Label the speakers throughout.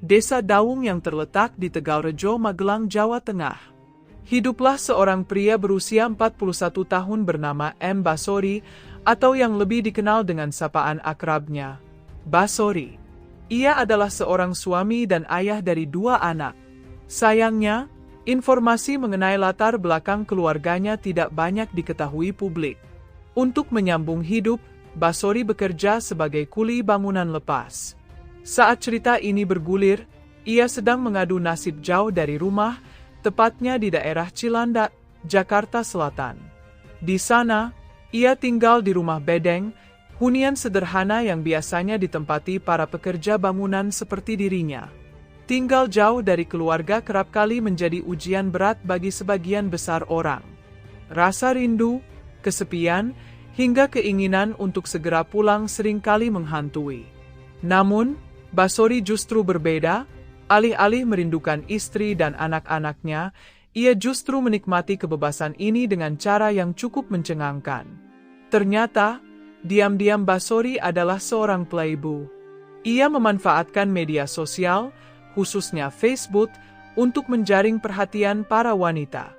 Speaker 1: Desa Dawung yang terletak di Tegalrejo, Magelang, Jawa Tengah. Hiduplah seorang pria berusia 41 tahun bernama M. Basori, atau yang lebih dikenal dengan sapaan akrabnya, Basori. Ia adalah seorang suami dan ayah dari 2 anak. Sayangnya, informasi mengenai latar belakang keluarganya tidak banyak diketahui publik. Untuk menyambung hidup, Basori bekerja sebagai kuli bangunan lepas. Saat cerita ini bergulir, ia sedang mengadu nasib jauh dari rumah, tepatnya di daerah Cilandak, Jakarta Selatan. Di sana, ia tinggal di rumah bedeng, hunian sederhana yang biasanya ditempati para pekerja bangunan seperti dirinya. Tinggal jauh dari keluarga kerap kali menjadi ujian berat bagi sebagian besar orang. Rasa rindu, kesepian, hingga keinginan untuk segera pulang seringkali menghantui. Namun, Basori justru berbeda, alih-alih merindukan istri dan anak-anaknya, ia justru menikmati kebebasan ini dengan cara yang cukup mencengangkan. Ternyata, diam-diam Basori adalah seorang playboy. Ia memanfaatkan media sosial, khususnya Facebook, untuk menjaring perhatian para wanita.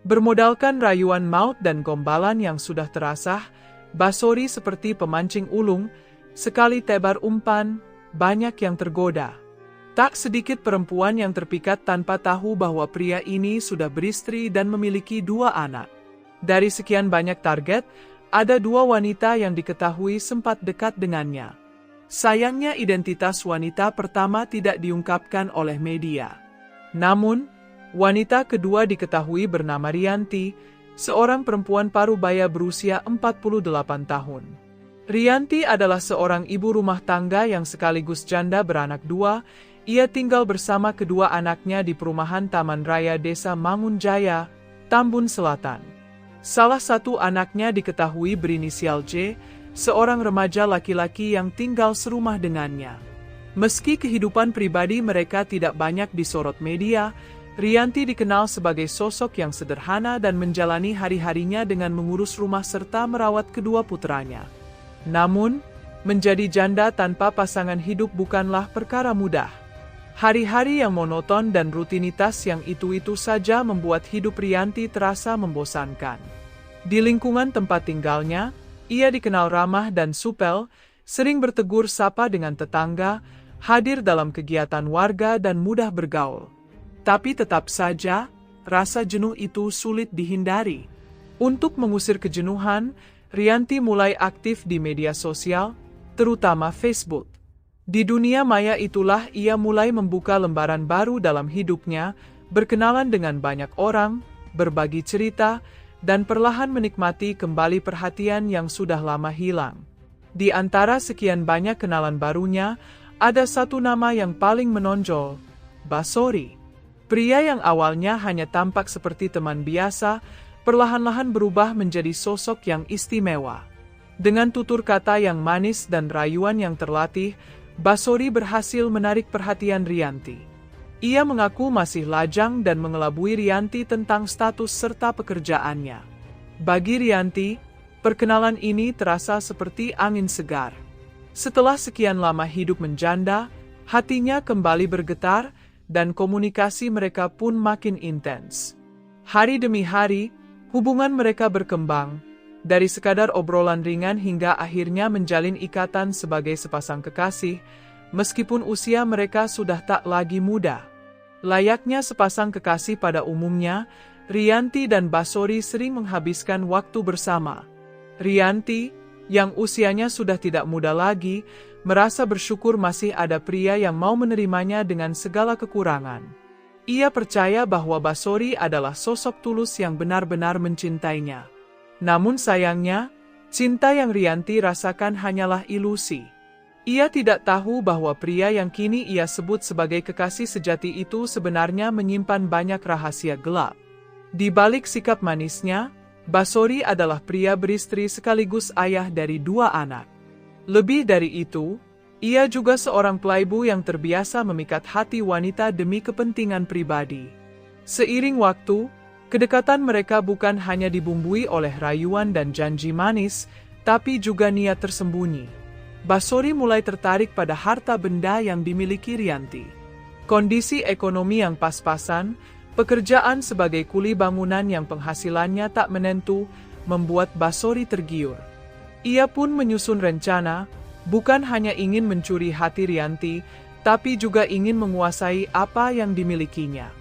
Speaker 1: Bermodalkan rayuan maut dan gombalan yang sudah terasah, Basori seperti pemancing ulung, sekali tebar umpan, banyak yang tergoda. Tak sedikit perempuan yang terpikat tanpa tahu bahwa pria ini sudah beristri dan memiliki 2 anak. Dari sekian banyak target, ada 2 wanita yang diketahui sempat dekat dengannya. Sayangnya identitas wanita pertama tidak diungkapkan oleh media. Namun, wanita kedua diketahui bernama Rianti, seorang perempuan parubaya berusia 48 tahun. Rianti adalah seorang ibu rumah tangga yang sekaligus janda beranak 2, ia tinggal bersama kedua anaknya di perumahan Taman Raya Desa Mangunjaya, Tambun Selatan. Salah satu anaknya diketahui berinisial J, seorang remaja laki-laki yang tinggal serumah dengannya. Meski kehidupan pribadi mereka tidak banyak disorot media, Rianti dikenal sebagai sosok yang sederhana dan menjalani hari-harinya dengan mengurus rumah serta merawat kedua putranya. Namun, menjadi janda tanpa pasangan hidup bukanlah perkara mudah. Hari-hari yang monoton dan rutinitas yang itu-itu saja membuat hidup Rianti terasa membosankan. Di lingkungan tempat tinggalnya, ia dikenal ramah dan supel, sering bertegur sapa dengan tetangga, hadir dalam kegiatan warga dan mudah bergaul. Tapi tetap saja, rasa jenuh itu sulit dihindari. Untuk mengusir kejenuhan, Rianti mulai aktif di media sosial, terutama Facebook. Di dunia maya itulah ia mulai membuka lembaran baru dalam hidupnya, berkenalan dengan banyak orang, berbagi cerita, dan perlahan menikmati kembali perhatian yang sudah lama hilang. Di antara sekian banyak kenalan barunya, ada satu nama yang paling menonjol, Basori. Pria yang awalnya hanya tampak seperti teman biasa, perlahan-lahan berubah menjadi sosok yang istimewa. Dengan tutur kata yang manis dan rayuan yang terlatih, Basori berhasil menarik perhatian Rianti. Ia mengaku masih lajang dan mengelabui Rianti tentang status serta pekerjaannya. Bagi Rianti, perkenalan ini terasa seperti angin segar. Setelah sekian lama hidup menjanda, hatinya kembali bergetar, dan komunikasi mereka pun makin intens. Hari demi hari, hubungan mereka berkembang, dari sekadar obrolan ringan hingga akhirnya menjalin ikatan sebagai sepasang kekasih, meskipun usia mereka sudah tak lagi muda. Layaknya sepasang kekasih pada umumnya, Rianti dan Basori sering menghabiskan waktu bersama. Rianti, yang usianya sudah tidak muda lagi, merasa bersyukur masih ada pria yang mau menerimanya dengan segala kekurangan. Ia percaya bahwa Basori adalah sosok tulus yang benar-benar mencintainya. Namun sayangnya, cinta yang Rianti rasakan hanyalah ilusi. Ia tidak tahu bahwa pria yang kini ia sebut sebagai kekasih sejati itu sebenarnya menyimpan banyak rahasia gelap. Di balik sikap manisnya, Basori adalah pria beristri sekaligus ayah dari 2 anak. Lebih dari itu, ia juga seorang playboy yang terbiasa memikat hati wanita demi kepentingan pribadi. Seiring waktu, kedekatan mereka bukan hanya dibumbui oleh rayuan dan janji manis, tapi juga niat tersembunyi. Basori mulai tertarik pada harta benda yang dimiliki Rianti. Kondisi ekonomi yang pas-pasan, pekerjaan sebagai kuli bangunan yang penghasilannya tak menentu, membuat Basori tergiur. Ia pun menyusun rencana, bukan hanya ingin mencuri hati Rianti, tapi juga ingin menguasai apa yang dimilikinya.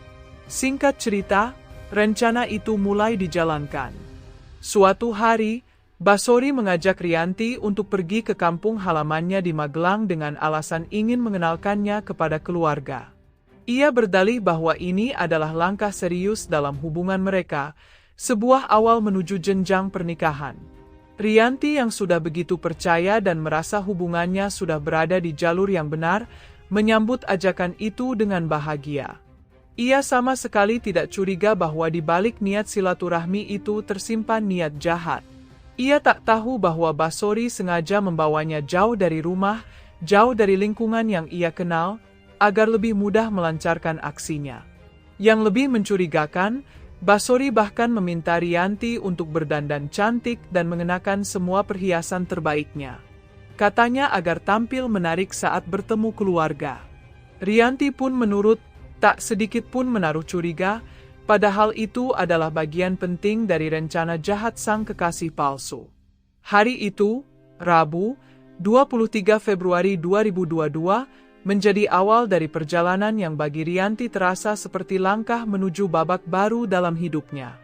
Speaker 1: Singkat cerita, rencana itu mulai dijalankan. Suatu hari, Basori mengajak Rianti untuk pergi ke kampung halamannya di Magelang dengan alasan ingin mengenalkannya kepada keluarga. Ia berdalih bahwa ini adalah langkah serius dalam hubungan mereka, sebuah awal menuju jenjang pernikahan. Rianti yang sudah begitu percaya dan merasa hubungannya sudah berada di jalur yang benar, menyambut ajakan itu dengan bahagia. Ia sama sekali tidak curiga bahwa di balik niat silaturahmi itu tersimpan niat jahat. Ia tak tahu bahwa Basori sengaja membawanya jauh dari rumah, jauh dari lingkungan yang ia kenal, agar lebih mudah melancarkan aksinya. Yang lebih mencurigakan, Basori bahkan meminta Rianti untuk berdandan cantik dan mengenakan semua perhiasan terbaiknya. Katanya agar tampil menarik saat bertemu keluarga. Rianti pun menurut, tak sedikit pun menaruh curiga, padahal itu adalah bagian penting dari rencana jahat sang kekasih palsu. Hari itu, Rabu, 23 Februari 2022, menjadi awal dari perjalanan yang bagi Rianti terasa seperti langkah menuju babak baru dalam hidupnya.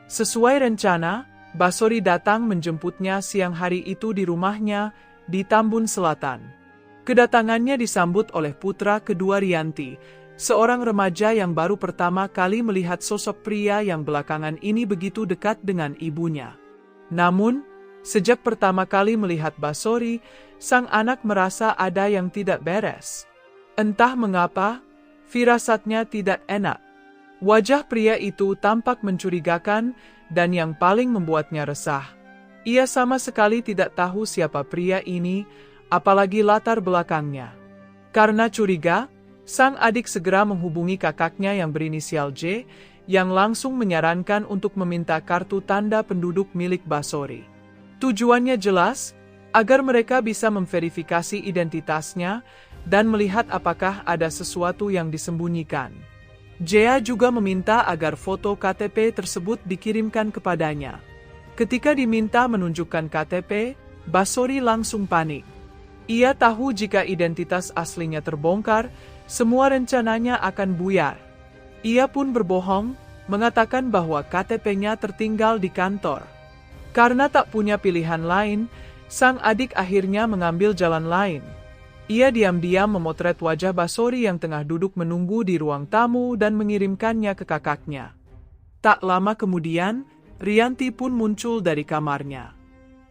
Speaker 1: Sesuai rencana, Basori datang menjemputnya siang hari itu di rumahnya, di Tambun Selatan. Kedatangannya disambut oleh putra kedua Rianti, seorang remaja yang baru pertama kali melihat sosok pria yang belakangan ini begitu dekat dengan ibunya. Namun, sejak pertama kali melihat Basori, sang anak merasa ada yang tidak beres. Entah mengapa, firasatnya tidak enak. Wajah pria itu tampak mencurigakan dan yang paling membuatnya resah. Ia sama sekali tidak tahu siapa pria ini, apalagi latar belakangnya. Karena curiga, sang adik segera menghubungi kakaknya yang berinisial J, yang langsung menyarankan untuk meminta kartu tanda penduduk milik Basori. Tujuannya jelas, agar mereka bisa memverifikasi identitasnya dan melihat apakah ada sesuatu yang disembunyikan. Jea juga meminta agar foto KTP tersebut dikirimkan kepadanya. Ketika diminta menunjukkan KTP, Basori langsung panik. Ia tahu jika identitas aslinya terbongkar, semua rencananya akan buyar. Ia pun berbohong, mengatakan bahwa KTP-nya tertinggal di kantor. Karena tak punya pilihan lain, sang adik akhirnya mengambil jalan lain. Ia diam-diam memotret wajah Basori yang tengah duduk menunggu di ruang tamu dan mengirimkannya ke kakaknya. Tak lama kemudian, Rianti pun muncul dari kamarnya.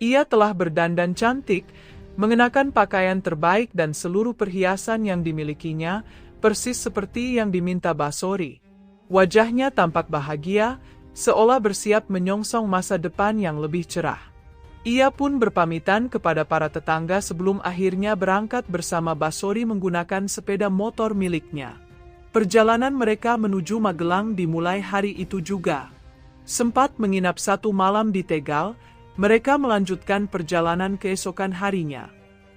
Speaker 1: Ia telah berdandan cantik, mengenakan pakaian terbaik dan seluruh perhiasan yang dimilikinya, persis seperti yang diminta Basori. Wajahnya tampak bahagia, seolah bersiap menyongsong masa depan yang lebih cerah. Ia pun berpamitan kepada para tetangga sebelum akhirnya berangkat bersama Basori menggunakan sepeda motor miliknya. Perjalanan mereka menuju Magelang dimulai hari itu juga. Sempat menginap satu malam di Tegal, mereka melanjutkan perjalanan keesokan harinya.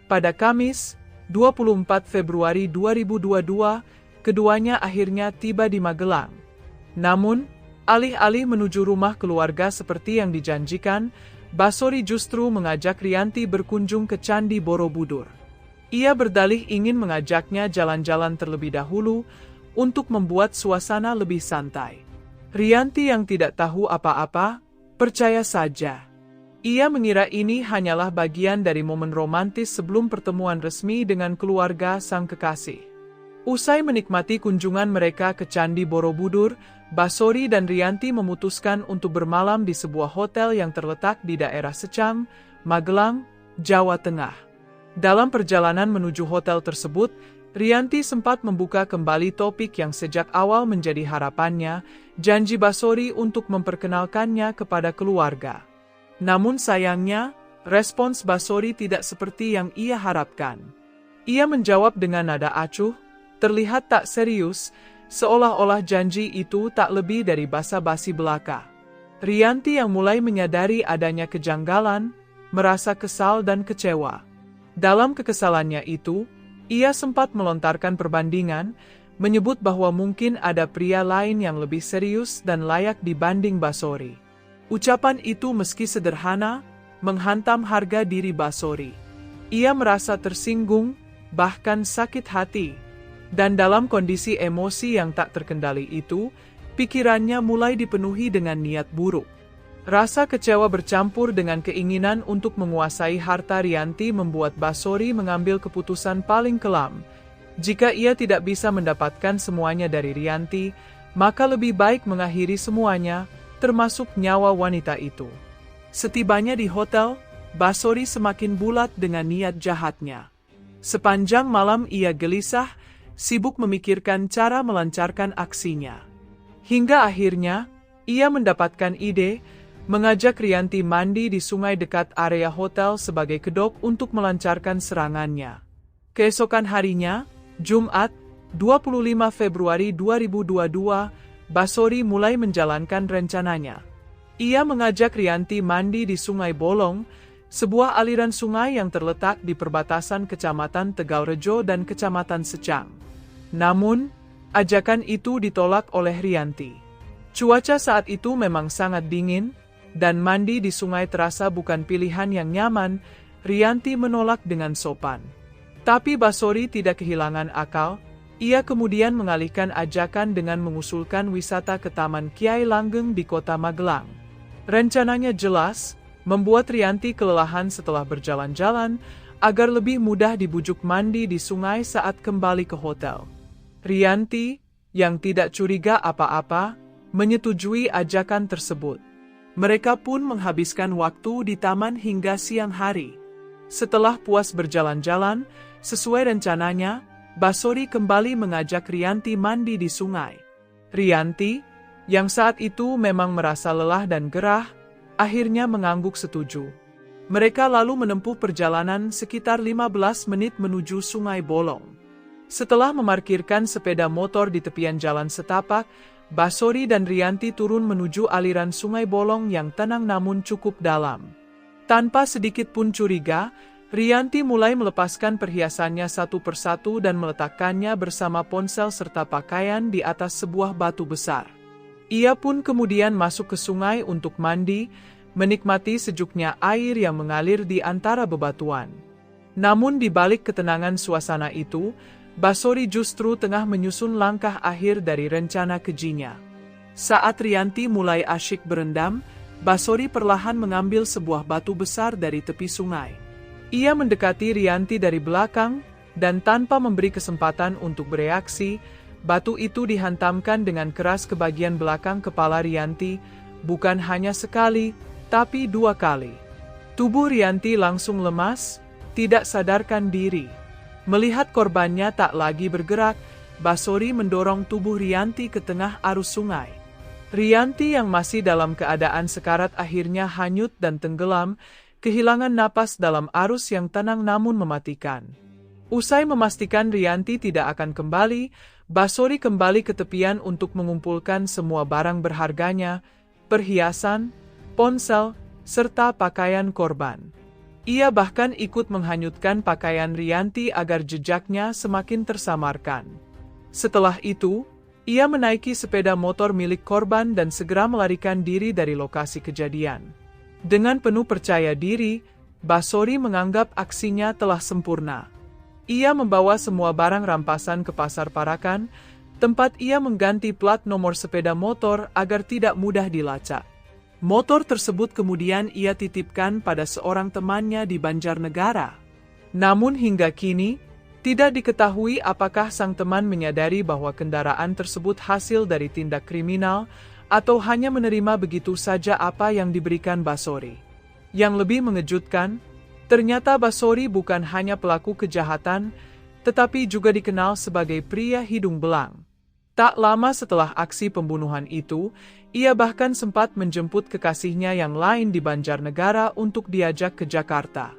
Speaker 1: Pada Kamis, 24 Februari 2022, keduanya akhirnya tiba di Magelang. Namun, alih-alih menuju rumah keluarga seperti yang dijanjikan, Basori justru mengajak Rianti berkunjung ke Candi Borobudur. Ia berdalih ingin mengajaknya jalan-jalan terlebih dahulu untuk membuat suasana lebih santai. Rianti yang tidak tahu apa-apa, percaya saja. Ia mengira ini hanyalah bagian dari momen romantis sebelum pertemuan resmi dengan keluarga sang kekasih. Usai menikmati kunjungan mereka ke Candi Borobudur, Basori dan Rianti memutuskan untuk bermalam di sebuah hotel yang terletak di daerah Secang, Magelang, Jawa Tengah. Dalam perjalanan menuju hotel tersebut, Rianti sempat membuka kembali topik yang sejak awal menjadi harapannya, janji Basori untuk memperkenalkannya kepada keluarga. Namun sayangnya, respons Basori tidak seperti yang ia harapkan. Ia menjawab dengan nada acuh, terlihat tak serius, seolah-olah janji itu tak lebih dari basa-basi belaka. Rianti yang mulai menyadari adanya kejanggalan, merasa kesal dan kecewa. Dalam kekesalannya itu, ia sempat melontarkan perbandingan, menyebut bahwa mungkin ada pria lain yang lebih serius dan layak dibanding Basori. Ucapan itu meski sederhana, menghantam harga diri Basori. Ia merasa tersinggung, bahkan sakit hati. Dan dalam kondisi emosi yang tak terkendali itu, pikirannya mulai dipenuhi dengan niat buruk. Rasa kecewa bercampur dengan keinginan untuk menguasai harta Rianti membuat Basori mengambil keputusan paling kelam. Jika ia tidak bisa mendapatkan semuanya dari Rianti, maka lebih baik mengakhiri semuanya, termasuk nyawa wanita itu. Setibanya di hotel, Basori semakin bulat dengan niat jahatnya. Sepanjang malam ia gelisah, sibuk memikirkan cara melancarkan aksinya. Hingga akhirnya, ia mendapatkan ide, mengajak Rianti mandi di sungai dekat area hotel sebagai kedok untuk melancarkan serangannya. Keesokan harinya, Jumat, 25 Februari 2022, Basori mulai menjalankan rencananya. Ia mengajak Rianti mandi di Sungai Bolong, sebuah aliran sungai yang terletak di perbatasan Kecamatan Tegaurejo dan Kecamatan Secang. Namun, ajakan itu ditolak oleh Rianti. Cuaca saat itu memang sangat dingin, dan mandi di sungai terasa bukan pilihan yang nyaman. Rianti menolak dengan sopan. Tapi Basori tidak kehilangan akal. Ia kemudian mengalihkan ajakan dengan mengusulkan wisata ke Taman Kiai Langgeng di Kota Magelang. Rencananya jelas, membuat Rianti kelelahan setelah berjalan-jalan, agar lebih mudah dibujuk mandi di sungai saat kembali ke hotel. Rianti, yang tidak curiga apa-apa, menyetujui ajakan tersebut. Mereka pun menghabiskan waktu di taman hingga siang hari. Setelah puas berjalan-jalan, sesuai rencananya, Basori kembali mengajak Rianti mandi di sungai. Rianti, yang saat itu memang merasa lelah dan gerah, akhirnya mengangguk setuju. Mereka lalu menempuh perjalanan sekitar 15 menit menuju Sungai Bolong. Setelah memarkirkan sepeda motor di tepian jalan setapak, Basori dan Rianti turun menuju aliran Sungai Bolong yang tenang namun cukup dalam. Tanpa sedikit pun curiga, Rianti mulai melepaskan perhiasannya satu persatu dan meletakkannya bersama ponsel serta pakaian di atas sebuah batu besar. Ia pun kemudian masuk ke sungai untuk mandi, menikmati sejuknya air yang mengalir di antara bebatuan. Namun di balik ketenangan suasana itu, Basori justru tengah menyusun langkah akhir dari rencana kejinya. Saat Rianti mulai asyik berendam, Basori perlahan mengambil sebuah batu besar dari tepi sungai. Ia mendekati Rianti dari belakang, dan tanpa memberi kesempatan untuk bereaksi, batu itu dihantamkan dengan keras ke bagian belakang kepala Rianti, bukan hanya sekali, tapi 2 kali. Tubuh Rianti langsung lemas, tidak sadarkan diri. Melihat korbannya tak lagi bergerak, Basori mendorong tubuh Rianti ke tengah arus sungai. Rianti yang masih dalam keadaan sekarat akhirnya hanyut dan tenggelam, kehilangan napas dalam arus yang tenang namun mematikan. Usai memastikan Rianti tidak akan kembali, Basori kembali ke tepian untuk mengumpulkan semua barang berharganya, perhiasan, ponsel, serta pakaian korban. Ia bahkan ikut menghanyutkan pakaian Rianti agar jejaknya semakin tersamarkan. Setelah itu, ia menaiki sepeda motor milik korban dan segera melarikan diri dari lokasi kejadian. Dengan penuh percaya diri, Basori menganggap aksinya telah sempurna. Ia membawa semua barang rampasan ke Pasar Parakan, tempat ia mengganti plat nomor sepeda motor agar tidak mudah dilacak. Motor tersebut kemudian ia titipkan pada seorang temannya di Banjarnegara. Namun hingga kini, tidak diketahui apakah sang teman menyadari bahwa kendaraan tersebut hasil dari tindak kriminal, atau hanya menerima begitu saja apa yang diberikan Basori. Yang lebih mengejutkan, ternyata Basori bukan hanya pelaku kejahatan, tetapi juga dikenal sebagai pria hidung belang. Tak lama setelah aksi pembunuhan itu, ia bahkan sempat menjemput kekasihnya yang lain di Banjarnegara untuk diajak ke Jakarta.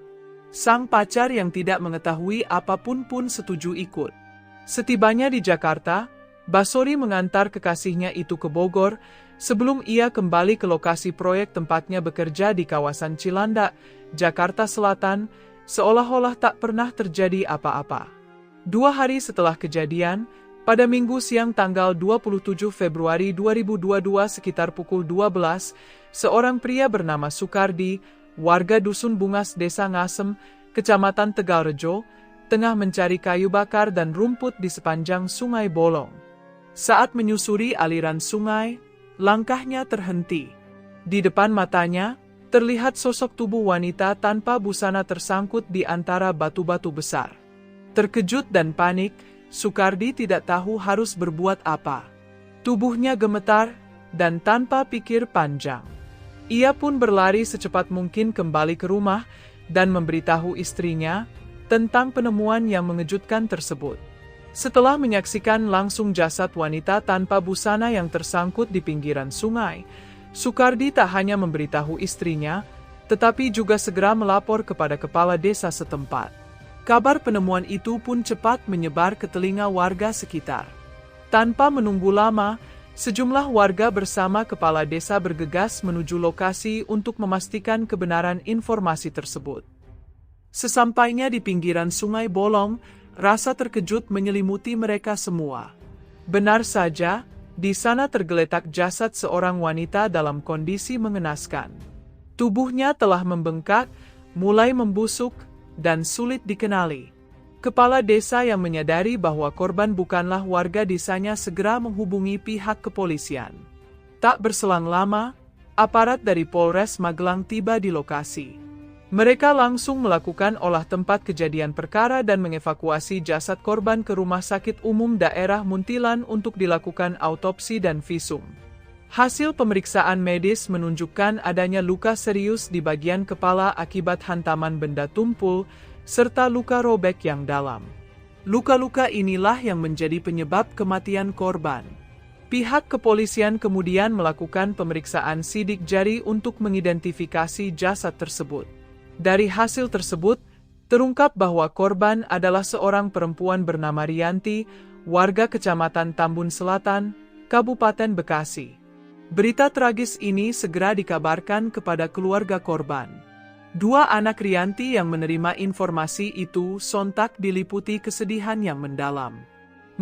Speaker 1: Sang pacar yang tidak mengetahui apapun pun setuju ikut. Setibanya di Jakarta, Basori mengantar kekasihnya itu ke Bogor, sebelum ia kembali ke lokasi proyek tempatnya bekerja di kawasan Cilandak, Jakarta Selatan, seolah-olah tak pernah terjadi apa-apa. 2 hari setelah kejadian, Pada Minggu siang tanggal 27 Februari 2022 sekitar pukul 12, seorang pria bernama Sukardi, warga Dusun Bungas Desa Ngasem, Kecamatan Tegalrejo, tengah mencari kayu bakar dan rumput di sepanjang Sungai Bolong. Saat menyusuri aliran sungai, langkahnya terhenti. Di depan matanya, terlihat sosok tubuh wanita tanpa busana tersangkut di antara batu-batu besar. Terkejut dan panik, Sukardi tidak tahu harus berbuat apa. Tubuhnya gemetar, dan tanpa pikir panjang, ia pun berlari secepat mungkin kembali ke rumah dan memberitahu istrinya tentang penemuan yang mengejutkan tersebut. Setelah menyaksikan langsung jasad wanita tanpa busana yang tersangkut di pinggiran sungai, Sukardi tak hanya memberitahu istrinya, tetapi juga segera melapor kepada kepala desa setempat. Kabar penemuan itu pun cepat menyebar ke telinga warga sekitar. Tanpa menunggu lama, sejumlah warga bersama kepala desa bergegas menuju lokasi untuk memastikan kebenaran informasi tersebut. Sesampainya di pinggiran Sungai Bolong, rasa terkejut menyelimuti mereka semua. Benar saja, di sana tergeletak jasad seorang wanita dalam kondisi mengenaskan. Tubuhnya telah membengkak, mulai membusuk, dan sulit dikenali. Kepala desa yang menyadari bahwa korban bukanlah warga desanya segera menghubungi pihak kepolisian. Tak berselang lama, aparat dari Polres Magelang tiba di lokasi. Mereka langsung melakukan olah tempat kejadian perkara dan mengevakuasi jasad korban ke Rumah Sakit Umum Daerah Muntilan untuk dilakukan autopsi dan visum. Hasil pemeriksaan medis menunjukkan adanya luka serius di bagian kepala akibat hantaman benda tumpul, serta luka robek yang dalam. Luka-luka inilah yang menjadi penyebab kematian korban. Pihak kepolisian kemudian melakukan pemeriksaan sidik jari untuk mengidentifikasi jasad tersebut. Dari hasil tersebut, terungkap bahwa korban adalah seorang perempuan bernama Rianti, warga Kecamatan Tambun Selatan, Kabupaten Bekasi. Berita tragis ini segera dikabarkan kepada keluarga korban. Dua anak Rianti yang menerima informasi itu sontak diliputi kesedihan yang mendalam.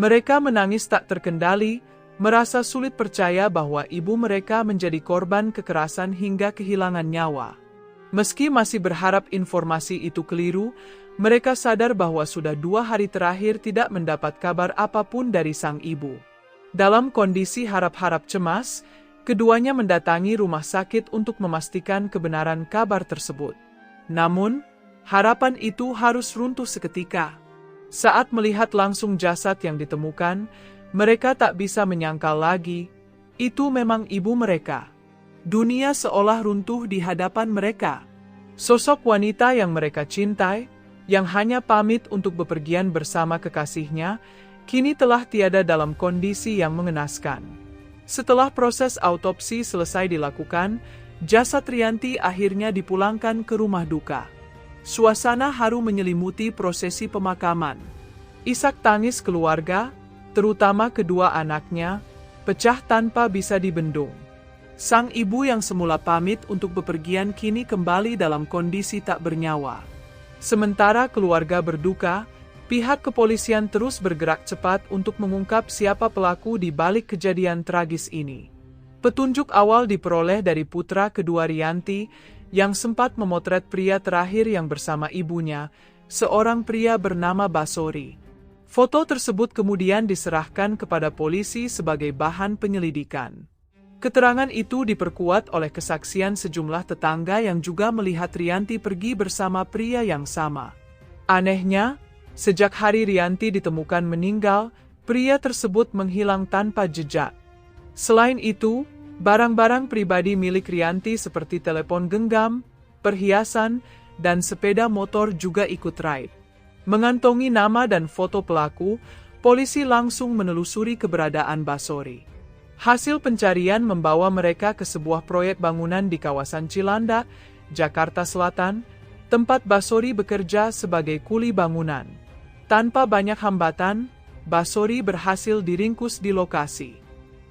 Speaker 1: Mereka menangis tak terkendali, merasa sulit percaya bahwa ibu mereka menjadi korban kekerasan hingga kehilangan nyawa. Meski masih berharap informasi itu keliru, mereka sadar bahwa sudah 2 hari terakhir tidak mendapat kabar apapun dari sang ibu. Dalam kondisi harap-harap cemas, keduanya mendatangi rumah sakit untuk memastikan kebenaran kabar tersebut. Namun, harapan itu harus runtuh seketika. Saat melihat langsung jasad yang ditemukan, mereka tak bisa menyangkal lagi, itu memang ibu mereka. Dunia seolah runtuh di hadapan mereka. Sosok wanita yang mereka cintai, yang hanya pamit untuk bepergian bersama kekasihnya, kini telah tiada dalam kondisi yang mengenaskan. Setelah proses autopsi selesai dilakukan, jasad Rianti akhirnya dipulangkan ke rumah duka. Suasana haru menyelimuti prosesi pemakaman. Isak tangis keluarga, terutama kedua anaknya, pecah tanpa bisa dibendung. Sang ibu yang semula pamit untuk bepergian kini kembali dalam kondisi tak bernyawa. Sementara keluarga berduka, pihak kepolisian terus bergerak cepat untuk mengungkap siapa pelaku di balik kejadian tragis ini. Petunjuk awal diperoleh dari putra kedua Rianti, yang sempat memotret pria terakhir yang bersama ibunya, seorang pria bernama Basori. Foto tersebut kemudian diserahkan kepada polisi sebagai bahan penyelidikan. Keterangan itu diperkuat oleh kesaksian sejumlah tetangga yang juga melihat Rianti pergi bersama pria yang sama. Anehnya, sejak hari Rianti ditemukan meninggal, pria tersebut menghilang tanpa jejak. Selain itu, barang-barang pribadi milik Rianti seperti telepon genggam, perhiasan, dan sepeda motor juga ikut raib. Mengantongi nama dan foto pelaku, polisi langsung menelusuri keberadaan Basori. Hasil pencarian membawa mereka ke sebuah proyek bangunan di kawasan Cilandak, Jakarta Selatan, tempat Basori bekerja sebagai kuli bangunan. Tanpa banyak hambatan, Basori berhasil diringkus di lokasi.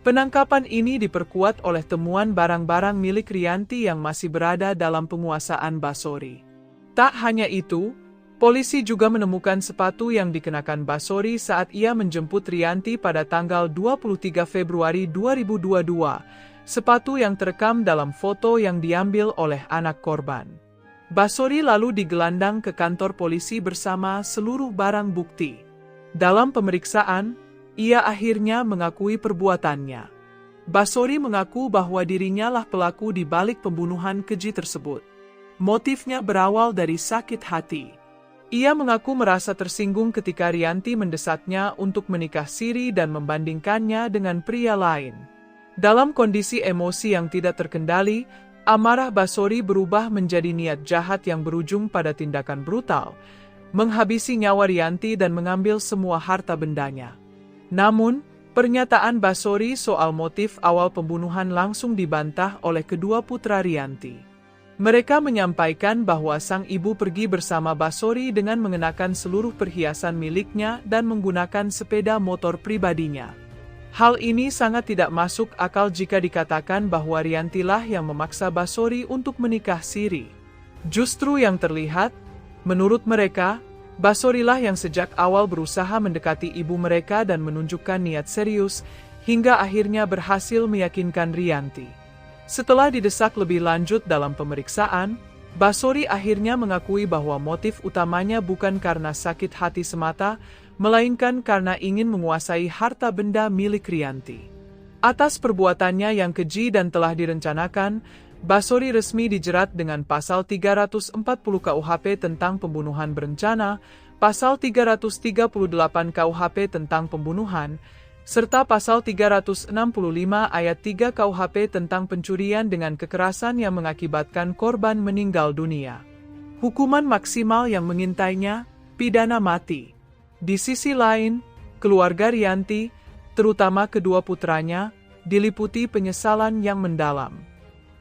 Speaker 1: Penangkapan ini diperkuat oleh temuan barang-barang milik Rianti yang masih berada dalam penguasaan Basori. Tak hanya itu, Polisi juga menemukan sepatu yang dikenakan Basori saat ia menjemput Rianti pada tanggal 23 Februari 2022, sepatu yang terekam dalam foto yang diambil oleh anak korban. Basori lalu digelandang ke kantor polisi bersama seluruh barang bukti. Dalam pemeriksaan, ia akhirnya mengakui perbuatannya. Basori mengaku bahwa dirinya lah pelaku di balik pembunuhan keji tersebut. Motifnya berawal dari sakit hati. Ia mengaku merasa tersinggung ketika Rianti mendesaknya untuk menikah siri dan membandingkannya dengan pria lain. Dalam kondisi emosi yang tidak terkendali, amarah Basori berubah menjadi niat jahat yang berujung pada tindakan brutal, menghabisi nyawa Rianti dan mengambil semua harta bendanya. Namun, pernyataan Basori soal motif awal pembunuhan langsung dibantah oleh kedua putra Rianti. Mereka menyampaikan bahwa sang ibu pergi bersama Basori dengan mengenakan seluruh perhiasan miliknya dan menggunakan sepeda motor pribadinya. Hal ini sangat tidak masuk akal jika dikatakan bahwa Riantilah yang memaksa Basori untuk menikah siri. Justru yang terlihat, menurut mereka, Basorilah yang sejak awal berusaha mendekati ibu mereka dan menunjukkan niat serius, hingga akhirnya berhasil meyakinkan Rianti. Setelah didesak lebih lanjut dalam pemeriksaan, Basori akhirnya mengakui bahwa motif utamanya bukan karena sakit hati semata, melainkan karena ingin menguasai harta benda milik Rianti. Atas perbuatannya yang keji dan telah direncanakan, Basori resmi dijerat dengan pasal 340 KUHP tentang pembunuhan berencana, pasal 338 KUHP tentang pembunuhan, serta pasal 365 ayat 3 KUHP tentang pencurian dengan kekerasan yang mengakibatkan korban meninggal dunia. Hukuman maksimal yang mengintainya, pidana mati. Di sisi lain, keluarga Rianti, terutama kedua putranya, diliputi penyesalan yang mendalam.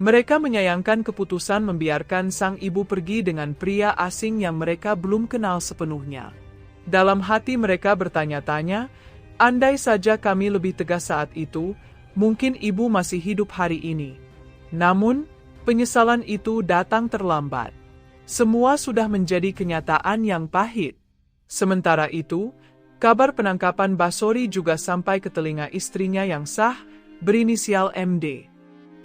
Speaker 1: Mereka menyayangkan keputusan membiarkan sang ibu pergi dengan pria asing yang mereka belum kenal sepenuhnya. Dalam hati mereka bertanya-tanya, andai saja kami lebih tegas saat itu, mungkin ibu masih hidup hari ini. Namun, penyesalan itu datang terlambat. Semua sudah menjadi kenyataan yang pahit. Sementara itu, kabar penangkapan Basori juga sampai ke telinga istrinya yang sah, berinisial MD.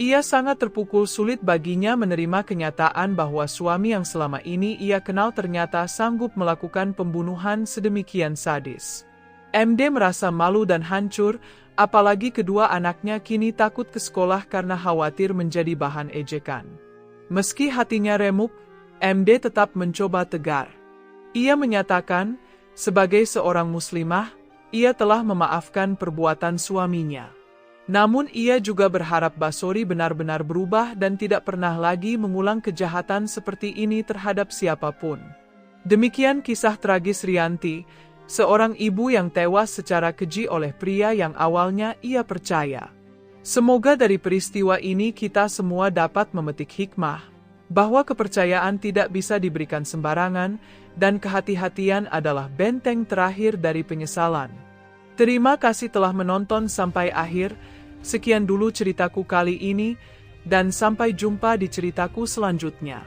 Speaker 1: Ia sangat terpukul, sulit baginya menerima kenyataan bahwa suami yang selama ini ia kenal ternyata sanggup melakukan pembunuhan sedemikian sadis. MD merasa malu dan hancur, apalagi kedua anaknya kini takut ke sekolah karena khawatir menjadi bahan ejekan. Meski hatinya remuk, MD tetap mencoba tegar. Ia menyatakan, sebagai seorang muslimah, ia telah memaafkan perbuatan suaminya. Namun ia juga berharap Basori benar-benar berubah dan tidak pernah lagi mengulang kejahatan seperti ini terhadap siapapun. Demikian kisah tragis Rianti, seorang ibu yang tewas secara keji oleh pria yang awalnya ia percaya. Semoga dari peristiwa ini kita semua dapat memetik hikmah, bahwa kepercayaan tidak bisa diberikan sembarangan, dan kehati-hatian adalah benteng terakhir dari penyesalan. Terima kasih telah menonton sampai akhir, sekian dulu ceritaku kali ini, dan sampai jumpa di ceritaku selanjutnya.